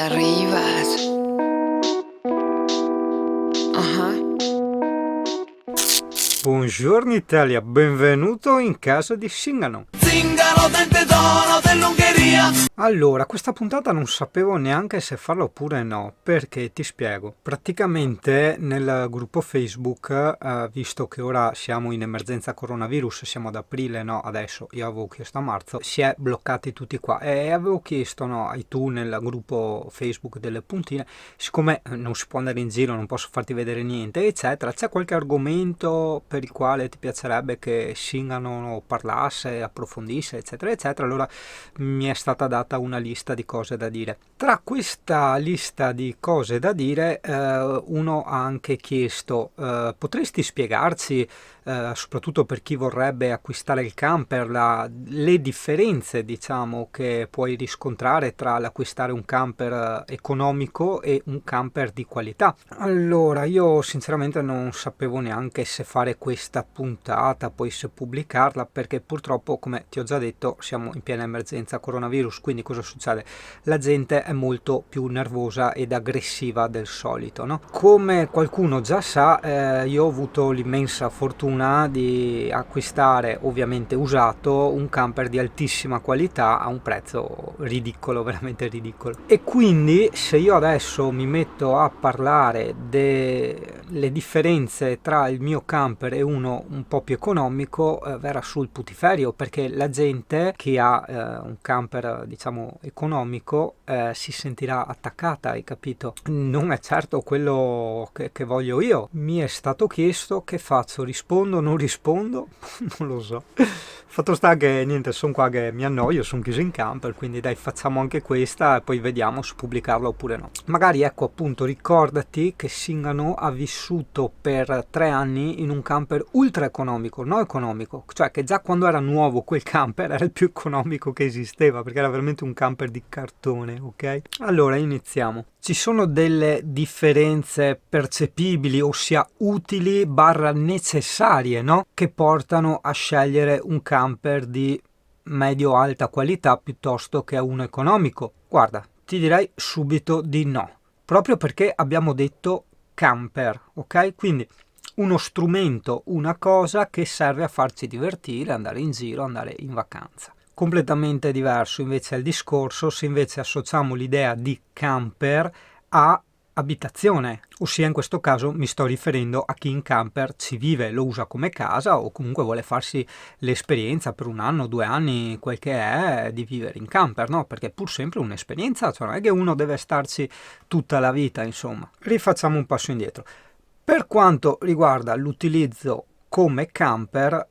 arrivas. Buongiorno Italia, benvenuto in casa di Singano. Zingaro del Tedono dell'Ungheria. Allora, questa puntata non sapevo neanche se farla oppure no, perché ti spiego. Praticamente nel gruppo Facebook, visto che ora siamo in emergenza coronavirus, siamo ad aprile, no, adesso io avevo chiesto a marzo, si è bloccati tutti qua e avevo chiesto, no, ai tu nel gruppo Facebook delle puntine, siccome non si può andare in giro, non posso farti vedere niente, eccetera, c'è qualche argomento per il quale ti piacerebbe che Singano parlasse, approfondisse, eccetera, eccetera. Allora mi è stata data una lista di cose da dire. Tra questa lista di cose da dire, uno ha anche chiesto, potresti spiegarci, soprattutto per chi vorrebbe acquistare il camper, le differenze, diciamo, che puoi riscontrare tra l'acquistare un camper economico e un camper di qualità. Allora, io sinceramente non sapevo neanche se fare questa puntata, poi se pubblicarla, perché purtroppo, come ti ho già detto, siamo in piena emergenza coronavirus, quindi cosa succede? La gente è molto più nervosa ed aggressiva del solito, no? Come qualcuno già sa, io ho avuto l'immensa fortuna di acquistare, ovviamente usato, un camper di altissima qualità a un prezzo ridicolo, veramente ridicolo. E quindi se io adesso mi metto a parlare delle differenze tra il mio camper e uno un po' più economico, verrà sul putiferio, perché la gente che ha un camper, diciamo, economico si sentirà attaccata, hai capito? Non è certo quello che voglio io. Mi è stato chiesto che faccio, rispondo, non rispondo, non lo so. Fatto sta che niente, sono qua che mi annoio, sono chiuso in camper, quindi dai, facciamo anche questa e poi vediamo se pubblicarla oppure no. Magari, ecco, appunto, ricordati che Singano ha vissuto per 3 anni in un camper ultra economico, no economico, cioè che già quando era nuovo quel camper era il più economico che esisteva, perché era veramente un camper di cartone, ok? Allora, iniziamo. Ci sono delle differenze percepibili, ossia utili barra necessarie, no? Che portano a scegliere un camper di medio-alta qualità piuttosto che uno economico. Guarda, ti direi subito di no, proprio perché abbiamo detto camper, ok? Quindi uno strumento, una cosa che serve a farci divertire, andare in giro, andare in vacanza. Completamente diverso invece è il discorso se invece associamo l'idea di camper a abitazione, ossia in questo caso mi sto riferendo a chi in camper ci vive, lo usa come casa o comunque vuole farsi l'esperienza per 1 anno, 2 anni, quel che è, di vivere in camper, no? Perché è pur sempre un'esperienza, cioè non è che uno deve starci tutta la vita, insomma. Rifacciamo un passo indietro. Per quanto riguarda l'utilizzo come camper,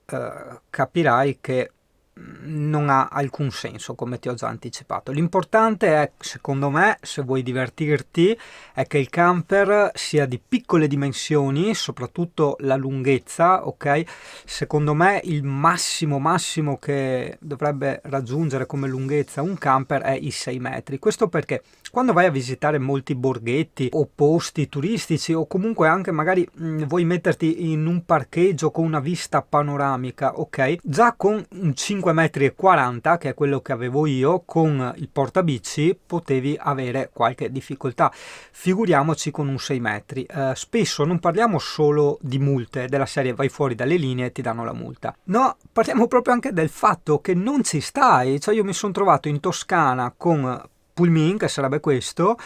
capirai che non ha alcun senso, come ti ho già anticipato. L'importante è, secondo me, se vuoi divertirti, è che il camper sia di piccole dimensioni, soprattutto la lunghezza, ok? Secondo me il massimo che dovrebbe raggiungere come lunghezza un camper è i 6 metri. Questo perché quando vai a visitare molti borghetti o posti turistici o comunque anche magari vuoi metterti in un parcheggio con una vista panoramica, ok? Già con un 5,40 m, che è quello che avevo io, con il portabici potevi avere qualche difficoltà. Figuriamoci con un 6 metri. Spesso non parliamo solo di multe, della serie vai fuori dalle linee e ti danno la multa. No, parliamo proprio anche del fatto che non ci stai. Cioè io mi sono trovato in Toscana con Pulmin, che sarebbe questo,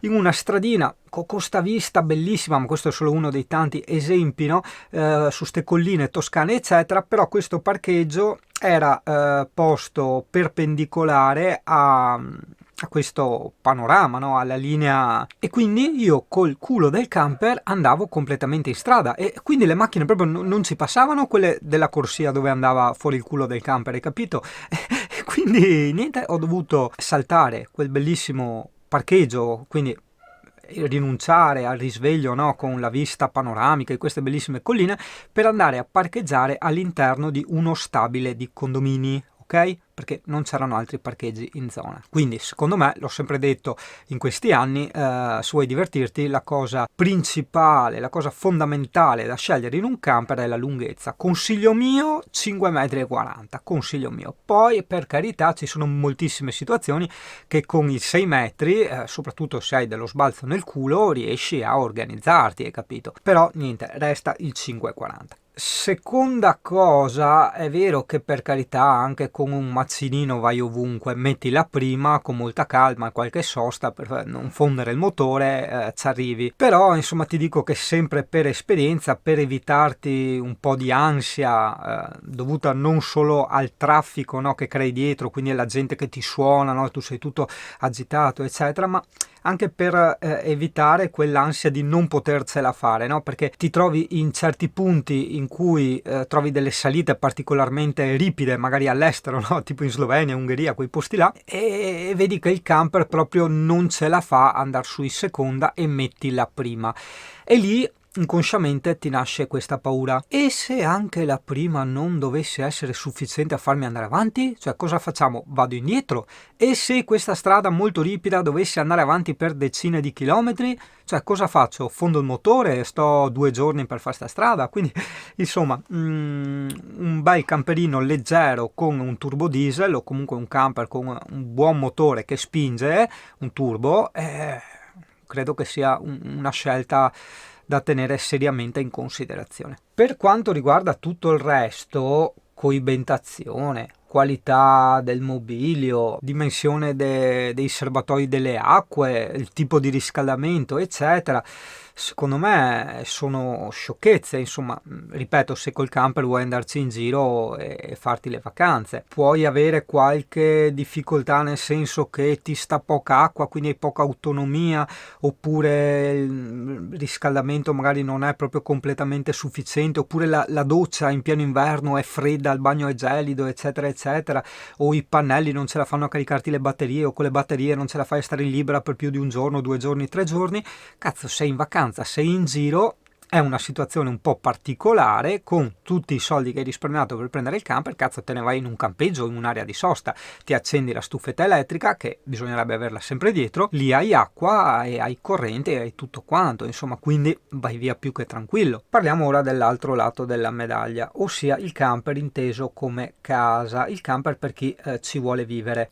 in una stradina con sta vista bellissima, ma questo è solo uno dei tanti esempi, no? Su ste colline toscane eccetera, però questo parcheggio era posto perpendicolare a questo panorama, no? Alla linea, e quindi io col culo del camper andavo completamente in strada e quindi le macchine proprio non ci passavano, quelle della corsia dove andava fuori il culo del camper, hai capito? E quindi niente, ho dovuto saltare quel bellissimo parcheggio, quindi rinunciare al risveglio, no, con la vista panoramica di queste bellissime colline, per andare a parcheggiare all'interno di uno stabile di condomini, ok? Perché non c'erano altri parcheggi in zona. Quindi secondo me, l'ho sempre detto in questi anni, se vuoi divertirti, la cosa principale, la cosa fondamentale da scegliere in un camper è la lunghezza. Consiglio mio 5,40 m, consiglio mio. Poi per carità ci sono moltissime situazioni che con i 6 metri, soprattutto se hai dello sbalzo nel culo, riesci a organizzarti, hai capito? Però niente, resta il 5,40 m. Seconda cosa, è vero che per carità anche con un mazzinino vai ovunque, metti la prima con molta calma, qualche sosta per non fondere il motore, ci arrivi. Però insomma ti dico che sempre per esperienza, per evitarti un po' di ansia dovuta non solo al traffico, no, che crei dietro, quindi alla gente che ti suona, no, tu sei tutto agitato eccetera, ma anche per evitare quell'ansia di non potercela fare, no? Perché ti trovi in certi punti in cui trovi delle salite particolarmente ripide, magari all'estero, no? Tipo in Slovenia, Ungheria, quei posti là, e vedi che il camper proprio non ce la fa andare su in seconda e metti la prima. E lì inconsciamente ti nasce questa paura: e se anche la prima non dovesse essere sufficiente a farmi andare avanti? Cioè, cosa facciamo? Vado indietro? E se questa strada molto ripida dovesse andare avanti per decine di chilometri? Cioè, cosa faccio? Fondo il motore e sto 2 giorni per fare sta strada? Quindi insomma, un bel camperino leggero con un turbo diesel, o comunque un camper con un buon motore che spinge, un turbo, credo che sia una scelta da tenere seriamente in considerazione. Per quanto riguarda tutto il resto, coibentazione, qualità del mobilio, dimensione dei serbatoi delle acque, il tipo di riscaldamento, eccetera, secondo me sono sciocchezze. Insomma, ripeto, se col camper vuoi andarci in giro e farti le vacanze, puoi avere qualche difficoltà nel senso che ti sta poca acqua, quindi hai poca autonomia, oppure il riscaldamento magari non è proprio completamente sufficiente, oppure la doccia in pieno inverno è fredda, il bagno è gelido, eccetera eccetera, o i pannelli non ce la fanno a caricarti le batterie, o con le batterie non ce la fai a stare in libera per più di un giorno, 2 giorni, 3 giorni. Cazzo, sei in vacanza, sei in giro, è una situazione un po' particolare. Con tutti i soldi che hai risparmiato per prendere il camper, cazzo, te ne vai in un campeggio, in un'area di sosta, ti accendi la stufetta elettrica, che bisognerebbe averla sempre dietro, lì hai acqua e hai corrente e hai tutto quanto, insomma, quindi vai via più che tranquillo. Parliamo ora dell'altro lato della medaglia, ossia il camper inteso come casa, il camper per chi ci vuole vivere.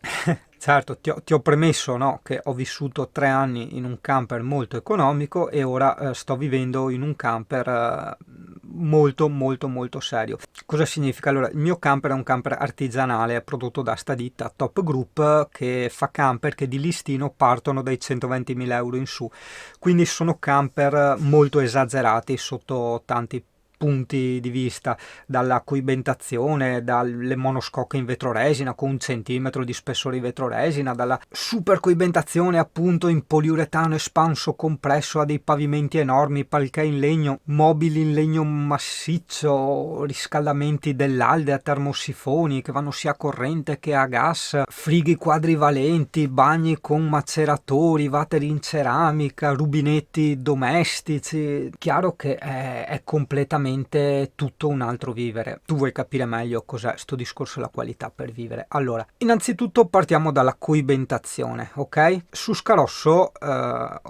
Certo, ti ho premesso, no, che ho vissuto 3 anni in un camper molto economico e ora sto vivendo in un camper molto molto molto serio. Cosa significa? Allora, il mio camper è un camper artigianale prodotto da sta ditta Top Group, che fa camper che di listino partono dai 120.000 euro in su, quindi sono camper molto esagerati sotto tanti punti di vista, dalla coibentazione, dalle monoscocche in vetroresina con 1 centimetro di spessore di vetroresina, dalla super coibentazione appunto in poliuretano espanso compresso a dei pavimenti enormi, palchè in legno, mobili in legno massiccio, riscaldamenti dell'Alde a termosifoni che vanno sia a corrente che a gas, frighi quadrivalenti, bagni con maceratori, vateri in ceramica, rubinetti domestici. Chiaro che è completamente tutto un altro vivere. Tu vuoi capire meglio cos'è sto discorso della qualità per vivere? Allora, innanzitutto partiamo dalla coibentazione, ok? Su Scarosso,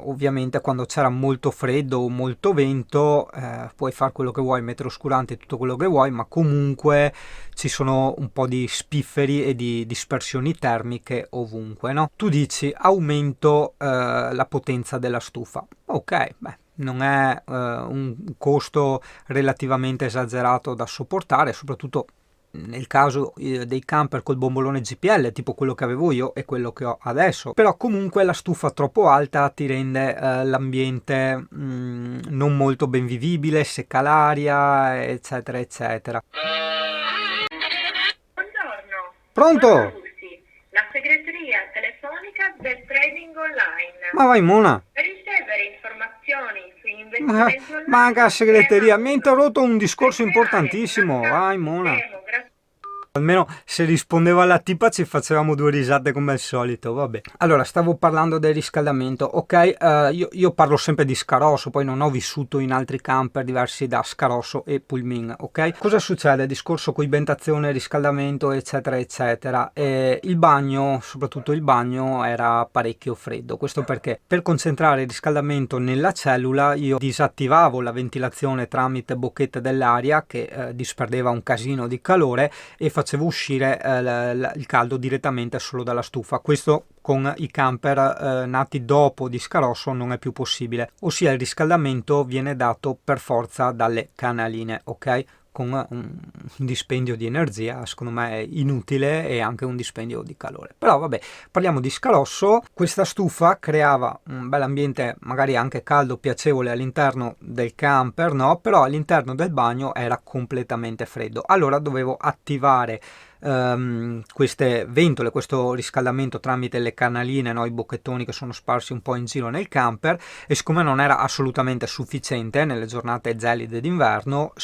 ovviamente quando c'era molto freddo o molto vento, puoi fare quello che vuoi, mettere oscuranti, tutto quello che vuoi, ma comunque ci sono un po' di spifferi e di dispersioni termiche ovunque, no? Tu dici aumento la potenza della stufa. Ok, beh, non è un costo relativamente esagerato da sopportare, soprattutto nel caso dei camper col bombolone GPL, tipo quello che avevo io e quello che ho adesso. Però comunque la stufa troppo alta ti rende l'ambiente non molto ben vivibile, secca l'aria, eccetera eccetera. Buongiorno. Pronto? La segreteria telefonica del trading online. Ma vai Mona, Per ricevere informazioni sugli investimenti online. manca segreteria, mi ha interrotto un discorso importantissimo, vai Mona. Almeno se rispondeva alla tipa ci facevamo 2 risate come al solito, vabbè. Allora, stavo parlando del riscaldamento, ok? Io parlo sempre di Scarosso, poi non ho vissuto in altri camper diversi da Scarosso e Pullmin, ok? Cosa succede? Discorso coibentazione, riscaldamento, eccetera, eccetera. Il bagno, soprattutto il bagno, era parecchio freddo. Questo perché per concentrare il riscaldamento nella cellula io disattivavo la ventilazione tramite bocchette dell'aria che disperdeva un casino di calore e facevo uscire il caldo direttamente solo dalla stufa. Questo con i camper nati dopo di Scarosso non è più possibile, ossia il riscaldamento viene dato per forza dalle canaline, ok? Con un dispendio di energia secondo me è inutile e anche un dispendio di calore. Però vabbè, parliamo di Scarosso. Questa stufa creava un bel ambiente magari anche caldo, piacevole all'interno del camper, no? Però all'interno del bagno era completamente freddo. Allora dovevo attivare queste ventole, questo riscaldamento tramite le canaline, no? I bocchettoni che sono sparsi un po' in giro nel camper, e siccome non era assolutamente sufficiente nelle giornate gelide d'inverno,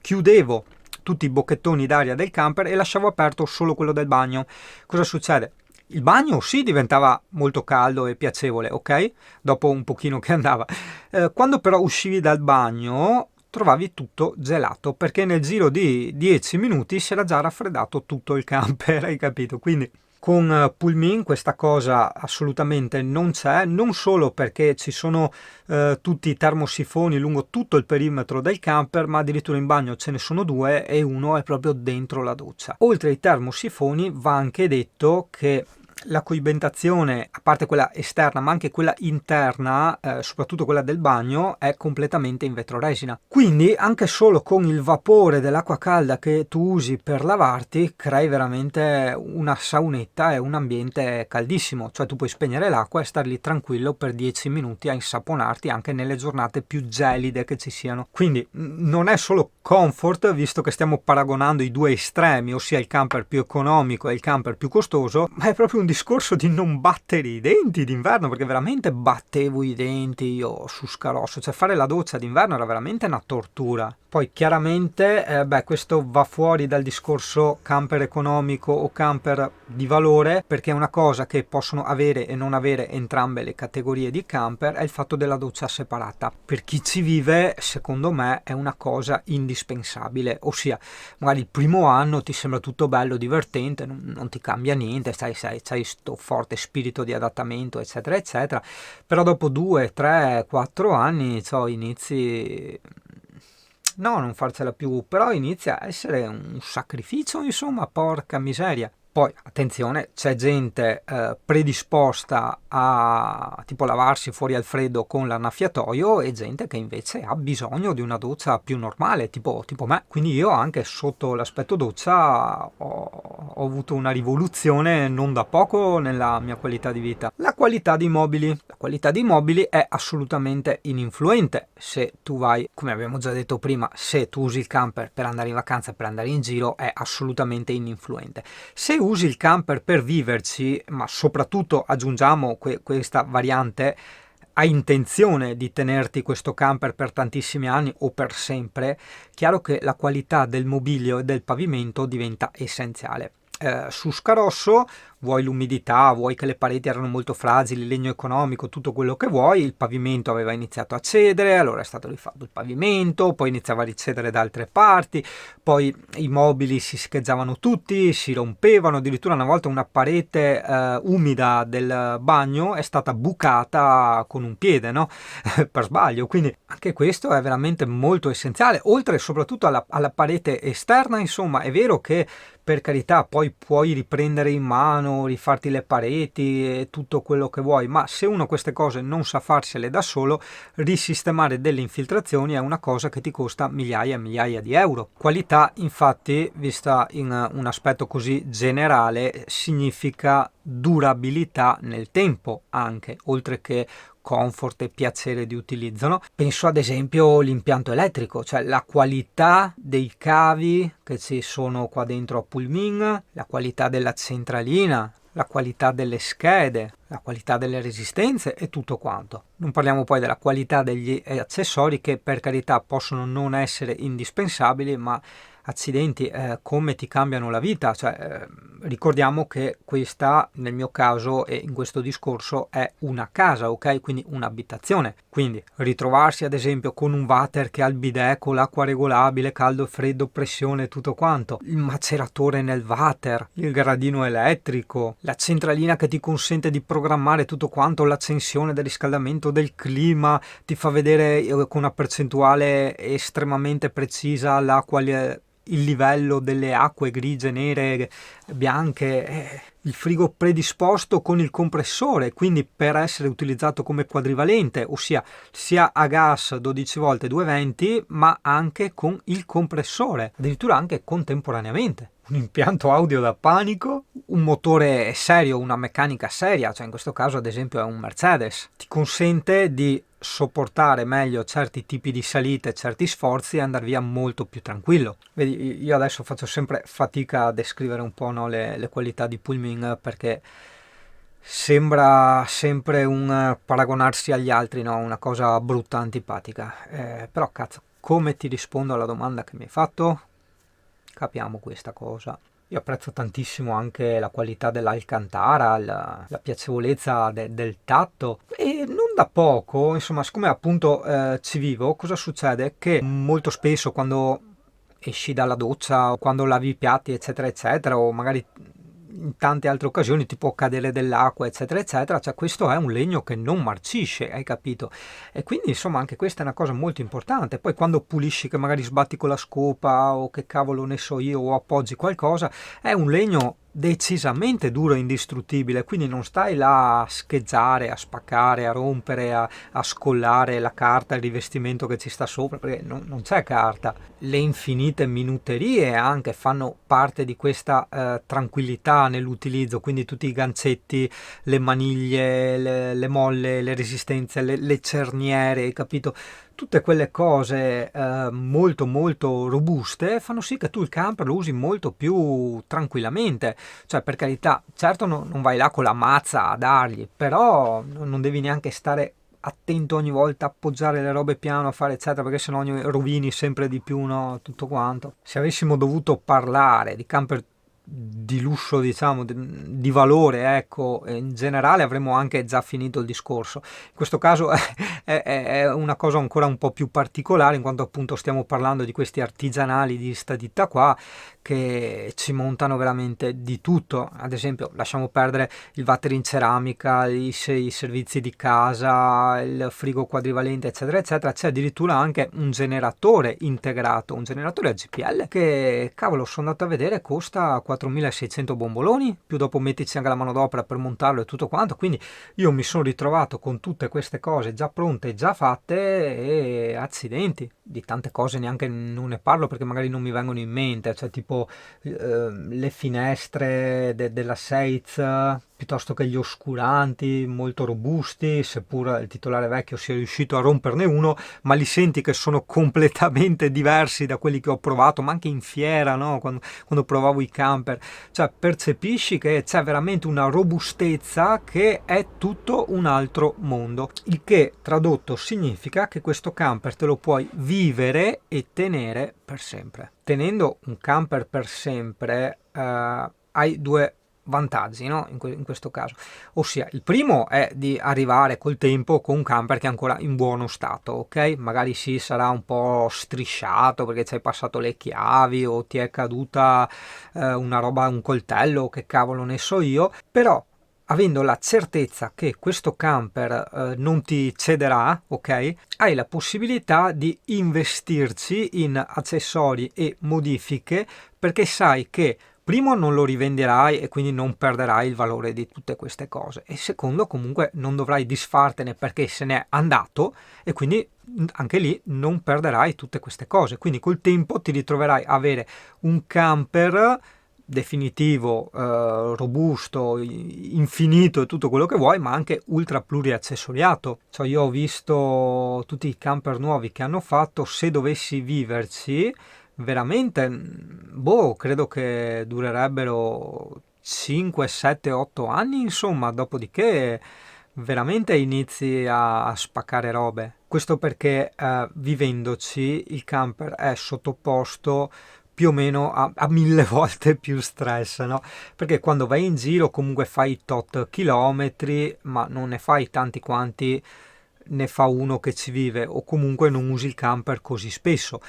chiudevo tutti i bocchettoni d'aria del camper e lasciavo aperto solo quello del bagno. Cosa succede? Il bagno sì diventava molto caldo e piacevole, ok? Dopo un pochino che andava. Quando però uscivi dal bagno trovavi tutto gelato, perché nel giro di 10 minuti si era già raffreddato tutto il camper, hai capito? Quindi con Pullmin questa cosa assolutamente non c'è, non solo perché ci sono tutti i termosifoni lungo tutto il perimetro del camper, ma addirittura in bagno ce ne sono 2 e uno è proprio dentro la doccia. Oltre ai termosifoni va anche detto che la coibentazione, a parte quella esterna ma anche quella interna, soprattutto quella del bagno, è completamente in vetroresina. Quindi anche solo con il vapore dell'acqua calda che tu usi per lavarti crei veramente una saunetta e un ambiente caldissimo. Cioè tu puoi spegnere l'acqua e star lì tranquillo per 10 minuti a insaponarti anche nelle giornate più gelide che ci siano. Quindi non è solo comfort, visto che stiamo paragonando i 2 estremi, ossia il camper più economico e il camper più costoso, ma è proprio un discorso di non battere i denti d'inverno, perché veramente battevo i denti io su Scarosso, cioè fare la doccia d'inverno era veramente una tortura. Poi chiaramente questo va fuori dal discorso camper economico o camper di valore, perché una cosa che possono avere e non avere entrambe le categorie di camper è il fatto della doccia separata. Per chi ci vive, secondo me, è una cosa indispensabile, ossia magari il primo anno ti sembra tutto bello, divertente, non ti cambia niente, c'hai sto forte spirito di adattamento, eccetera, eccetera, però dopo 2, 3, 4 anni inizi... No, non farcela più, però inizia a essere un sacrificio, insomma, porca miseria. Poi, attenzione, c'è gente predisposta a tipo lavarsi fuori al freddo con l'annaffiatoio e gente che invece ha bisogno di una doccia più normale, tipo me. Quindi io anche sotto l'aspetto doccia ho avuto una rivoluzione non da poco nella mia qualità di vita. La qualità di mobili. La qualità di mobili è assolutamente ininfluente se tu vai, come abbiamo già detto prima, se tu usi il camper per andare in vacanza, per andare in giro, è assolutamente ininfluente. Se usi il camper per viverci, ma soprattutto aggiungiamo questa variante, hai intenzione di tenerti questo camper per tantissimi anni o per sempre, chiaro che la qualità del mobilio e del pavimento diventa essenziale. Su Scarosso vuoi l'umidità, vuoi che le pareti erano molto fragili, legno economico, tutto quello che vuoi, il pavimento aveva iniziato a cedere, allora è stato rifatto il pavimento, poi iniziava a ricedere da altre parti, poi i mobili si scheggiavano tutti, si rompevano, addirittura una volta una parete umida del bagno è stata bucata con un piede, no? Per sbaglio, quindi anche questo è veramente molto essenziale, oltre soprattutto alla parete esterna. Insomma, è vero che per carità poi puoi riprendere in mano, rifarti le pareti e tutto quello che vuoi, ma se uno queste cose non sa farsele da solo, risistemare delle infiltrazioni è una cosa che ti costa migliaia e migliaia di euro. Qualità, infatti, vista in un aspetto così generale, significa durabilità nel tempo anche, oltre che comfort e piacere di utilizzo, no? Penso ad esempio all'impianto elettrico, cioè la qualità dei cavi che ci sono qua dentro a Pullmin, la qualità della centralina, la qualità delle schede, la qualità delle resistenze e tutto quanto. Non parliamo poi della qualità degli accessori che per carità possono non essere indispensabili, ma accidenti, come ti cambiano la vita, cioè ricordiamo che questa nel mio caso e in questo discorso è una casa, ok? Quindi un'abitazione, quindi ritrovarsi ad esempio con un water che ha il bidet con l'acqua regolabile, caldo e freddo, pressione, tutto quanto, il maceratore nel water, il gradino elettrico, la centralina che ti consente di programmare tutto quanto, l'accensione del riscaldamento del clima, ti fa vedere con una percentuale estremamente precisa l'acqua, il livello delle acque grigie, nere, bianche, il frigo predisposto con il compressore, quindi per essere utilizzato come quadrivalente, ossia sia a gas 12 volte 220, ma anche con il compressore, addirittura anche contemporaneamente. Un impianto audio da panico, un motore serio, una meccanica seria, cioè in questo caso ad esempio è un Mercedes, ti consente di sopportare meglio certi tipi di salite, certi sforzi e andare via molto più tranquillo. Vedi, io adesso faccio sempre fatica a descrivere un po', no, le qualità di Pullman, perché sembra sempre un paragonarsi agli altri, no? Una cosa brutta, antipatica. Però cazzo, come ti rispondo alla domanda che mi hai fatto? Capiamo questa cosa. Io apprezzo tantissimo anche la qualità dell'Alcantara, la piacevolezza del tatto, e non da poco, insomma, siccome appunto ci vivo, cosa succede? Che molto spesso quando esci dalla doccia o quando lavi i piatti eccetera eccetera, o magari in tante altre occasioni ti può cadere dell'acqua eccetera eccetera, cioè questo è un legno che non marcisce, hai capito? E quindi insomma anche questa è una cosa molto importante. Poi quando pulisci, che magari sbatti con la scopa o che cavolo ne so io, o appoggi qualcosa, è un legno decisamente duro e indistruttibile, quindi non stai là a scheggiare, a spaccare, a rompere, a scollare la carta, il rivestimento che ci sta sopra, perché non c'è carta. Le infinite minuterie anche fanno parte di questa tranquillità nell'utilizzo, quindi tutti i gancetti, le maniglie, le molle, le resistenze, le cerniere, hai capito? Tutte quelle cose molto molto robuste fanno sì che tu il camper lo usi molto più tranquillamente. Cioè, per carità, certo non vai là con la mazza a dargli, però non devi neanche stare attento ogni volta, appoggiare le robe piano, a fare eccetera, perché sennò rovini sempre di più, no, tutto quanto. Se avessimo dovuto parlare di camper di lusso, diciamo, di valore, ecco, in generale avremmo anche già finito il discorso. In questo caso è una cosa ancora un po' più particolare, in quanto appunto stiamo parlando di questi artigianali di sta ditta qua che ci montano veramente di tutto. Ad esempio, lasciamo perdere il water in ceramica, i servizi di casa, il frigo quadrivalente eccetera eccetera, c'è addirittura anche un generatore integrato, un generatore a GPL che, cavolo, sono andato a vedere, costa 4.600 bomboloni, più dopo mettici anche la manodopera per montarlo e tutto quanto. Quindi io mi sono ritrovato con tutte queste cose già pronte, già fatte, e accidenti, di tante cose neanche non ne parlo perché magari non mi vengono in mente, cioè tipo le finestre della Seitz, piuttosto che gli oscuranti molto robusti, seppur il titolare vecchio sia riuscito a romperne uno, ma li senti che sono completamente diversi da quelli che ho provato, ma anche in fiera, no? Quando provavo i camper, cioè percepisci che c'è veramente una robustezza che è tutto un altro mondo, il che tradotto significa che questo camper te lo puoi vivere e tenere per sempre. Tenendo un camper per sempre hai due vantaggi, no? In questo caso, ossia il primo è di arrivare col tempo con un camper che è ancora in buono stato, ok? Magari sì, sarà un po' strisciato perché ci hai passato le chiavi o ti è caduta una roba, un coltello, che cavolo ne so io, però avendo la certezza che questo camper non ti cederà, ok? Hai la possibilità di investirci in accessori e modifiche, perché sai che primo non lo rivenderai e quindi non perderai il valore di tutte queste cose, e secondo comunque non dovrai disfartene perché se n'è andato, e quindi anche lì non perderai tutte queste cose. Quindi col tempo ti ritroverai a avere un camper definitivo, robusto, infinito e tutto quello che vuoi, ma anche ultra pluriaccessoriato. Cioè io ho visto tutti i camper nuovi che hanno fatto, se dovessi viverci veramente, boh, credo che durerebbero 5, 7, 8 anni, insomma, dopodiché veramente inizi a spaccare robe. Questo perché vivendoci il camper è sottoposto più o meno a 1000 volte più stress, no? Perché quando vai in giro comunque fai tot chilometri, ma non ne fai tanti quanti ne fa uno che ci vive, o comunque non usi il camper così spesso.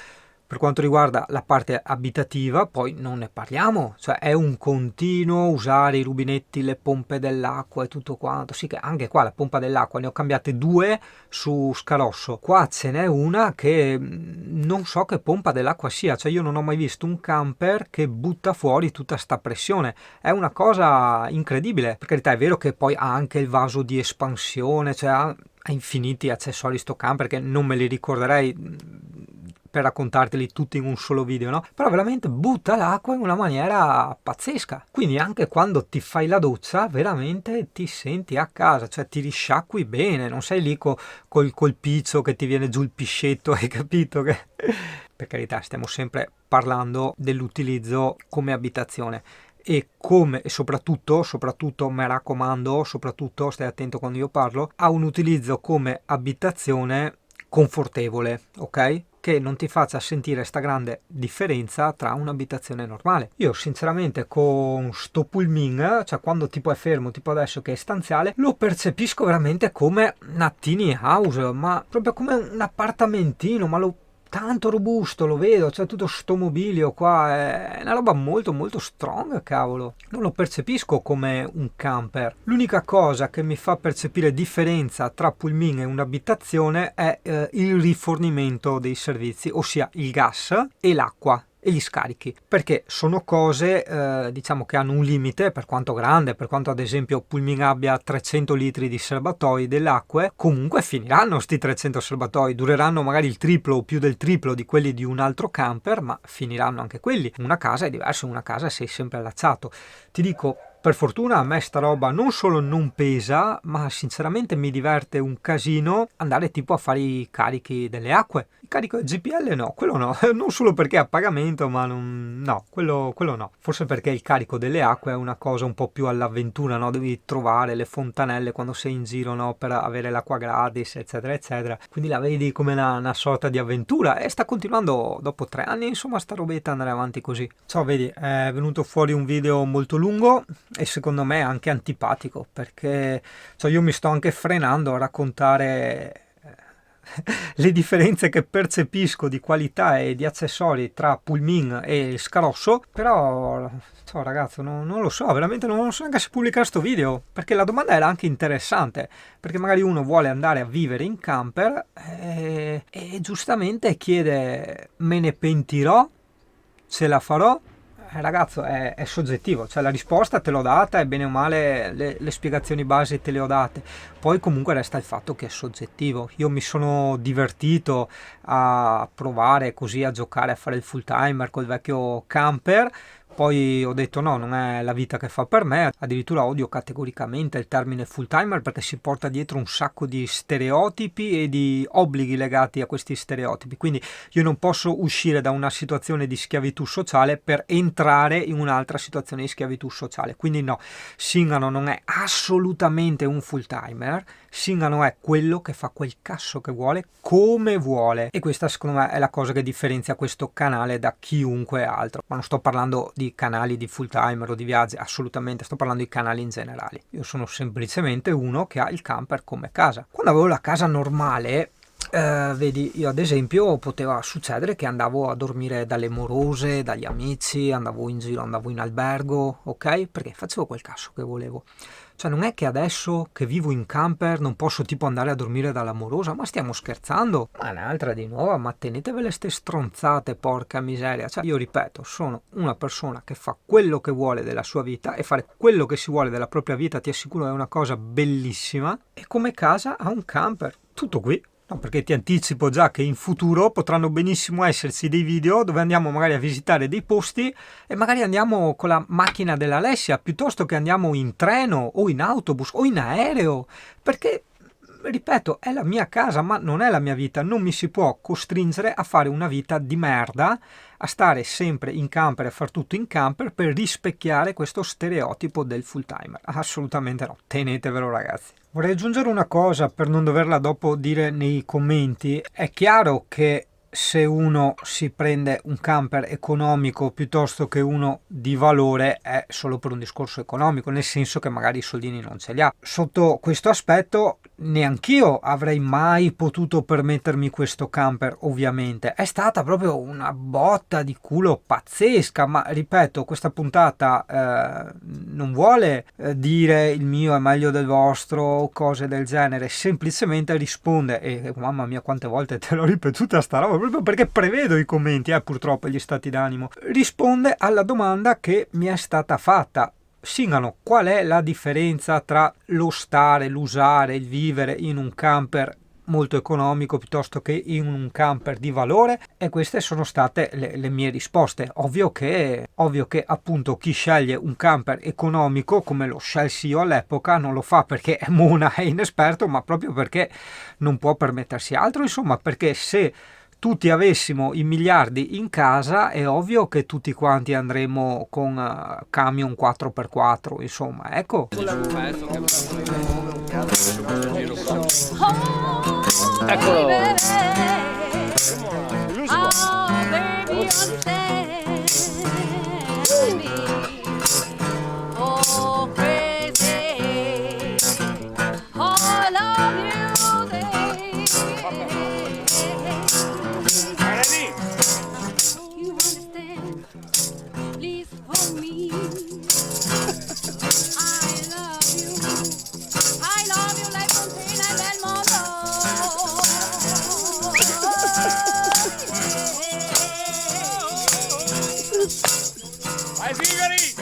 Per quanto riguarda la parte abitativa, poi non ne parliamo, cioè è un continuo usare i rubinetti, le pompe dell'acqua e tutto quanto. Sì, che anche qua la pompa dell'acqua ne ho cambiate 2 su Scarosso, qua ce n'è una che non so che pompa dell'acqua sia, cioè io non ho mai visto un camper che butta fuori tutta sta pressione, è una cosa incredibile. Per carità, è vero che poi ha anche il vaso di espansione, cioè ha infiniti accessori sto camper che non me li ricorderei per raccontarteli tutti in un solo video, no? Però veramente butta l'acqua in una maniera pazzesca. Quindi anche quando ti fai la doccia, veramente ti senti a casa, cioè ti risciacqui bene, non sei lì col pizzo che ti viene giù il piscetto, hai capito? Che... Per carità, stiamo sempre parlando dell'utilizzo come abitazione. E come, e soprattutto mi raccomando, soprattutto stai attento quando io parlo, ha un utilizzo come abitazione confortevole, ok? Che non ti faccia sentire sta grande differenza tra un'abitazione normale. Io sinceramente con sto Pullman, cioè quando tipo è fermo, tipo adesso che è stanziale, lo percepisco veramente come una tiny house, ma proprio come un appartamentino, ma lo tanto robusto, lo vedo, cioè tutto sto mobilio qua, è una roba molto molto strong, cavolo. Non lo percepisco come un camper. L'unica cosa che mi fa percepire differenza tra Pullman e un'abitazione è il rifornimento dei servizi, ossia il gas e l'acqua e gli scarichi, perché sono cose diciamo che hanno un limite, per quanto grande, per quanto ad esempio Pullman abbia 300 litri di serbatoi dell'acqua, comunque finiranno sti 300 serbatoi, dureranno magari il triplo o più del triplo di quelli di un altro camper, ma finiranno anche quelli. Una casa è diverso, in una casa sei sempre allacciato. Ti dico, per fortuna a me sta roba non solo non pesa, ma sinceramente mi diverte un casino andare tipo a fare i carichi delle acque. Il carico del GPL no, quello no, non solo perché è a pagamento, ma no, quello no. Forse perché il carico delle acque è una cosa un po' più all'avventura, no? Devi trovare le fontanelle quando sei in giro, no? Per avere l'acqua gratis, eccetera, eccetera. Quindi la vedi come una sorta di avventura e sta continuando dopo 3 anni, insomma, sta robetta andare avanti così. Ciao, vedi, è venuto fuori un video molto lungo e secondo me anche antipatico, perché cioè, io mi sto anche frenando a raccontare le differenze che percepisco di qualità e di accessori tra Pullman e Scarosso, però ciao ragazzo, non lo so, veramente non so neanche se pubblicare sto video, perché la domanda era anche interessante, perché magari uno vuole andare a vivere in camper e giustamente chiede: me ne pentirò? Ce la farò? Ragazzo, è soggettivo, cioè la risposta te l'ho data e bene o male le spiegazioni base te le ho date, poi comunque resta il fatto che è soggettivo. Io mi sono divertito a provare così, a giocare, a fare il full timer col vecchio camper, poi ho detto no, non è la vita che fa per me, addirittura odio categoricamente il termine full timer perché si porta dietro un sacco di stereotipi e di obblighi legati a questi stereotipi, quindi io non posso uscire da una situazione di schiavitù sociale per entrare in un'altra situazione di schiavitù sociale, quindi no, Singano non è assolutamente un full timer, Singano è quello che fa quel cazzo che vuole come vuole, e questa secondo me è la cosa che differenzia questo canale da chiunque altro. Ma non sto parlando di canali di full timer o di viaggi, assolutamente, sto parlando di canali in generale. Io sono semplicemente uno che ha il camper come casa. Quando avevo la casa normale, vedi, io ad esempio poteva succedere che andavo a dormire dalle morose, dagli amici, andavo in giro, andavo in albergo, ok? Perché facevo quel cazzo che volevo. Cioè non è che adesso che vivo in camper non posso tipo andare a dormire dall'amorosa, ma stiamo scherzando? Ma un'altra di nuovo, ma tenetevele ste stronzate, porca miseria. Cioè io ripeto, sono una persona che fa quello che vuole della sua vita, e fare quello che si vuole della propria vita ti assicuro è una cosa bellissima, e come casa ha un camper. Tutto qui. No, perché ti anticipo già che in futuro potranno benissimo esserci dei video dove andiamo magari a visitare dei posti e magari andiamo con la macchina dell'Alessia piuttosto che andiamo in treno o in autobus o in aereo, perché ripeto, è la mia casa ma non è la mia vita, non mi si può costringere a fare una vita di merda, a stare sempre in camper e a far tutto in camper per rispecchiare questo stereotipo del full timer. Assolutamente no, tenetevelo ragazzi. Vorrei aggiungere una cosa per non doverla dopo dire nei commenti. È chiaro che se uno si prende un camper economico piuttosto che uno di valore è solo per un discorso economico, nel senso che magari i soldini non ce li ha. Sotto questo aspetto neanch'io avrei mai potuto permettermi questo camper, ovviamente. È stata proprio una botta di culo pazzesca, ma ripeto, questa puntata non vuole dire il mio è meglio del vostro o cose del genere, semplicemente risponde, e mamma mia quante volte te l'ho ripetuta sta roba, proprio perché prevedo i commenti, purtroppo gli stati d'animo, risponde alla domanda che mi è stata fatta. Singano, qual è la differenza tra lo stare, l'usare, il vivere in un camper molto economico piuttosto che in un camper di valore? E queste sono state le mie risposte. Ovvio che appunto chi sceglie un camper economico come lo scelsi io all'epoca non lo fa perché è mona, è inesperto, ma proprio perché non può permettersi altro, insomma, perché se tutti avessimo i miliardi in casa è ovvio che tutti quanti andremo con camion 4x4, insomma, ecco. Eccolo. Vai Figari!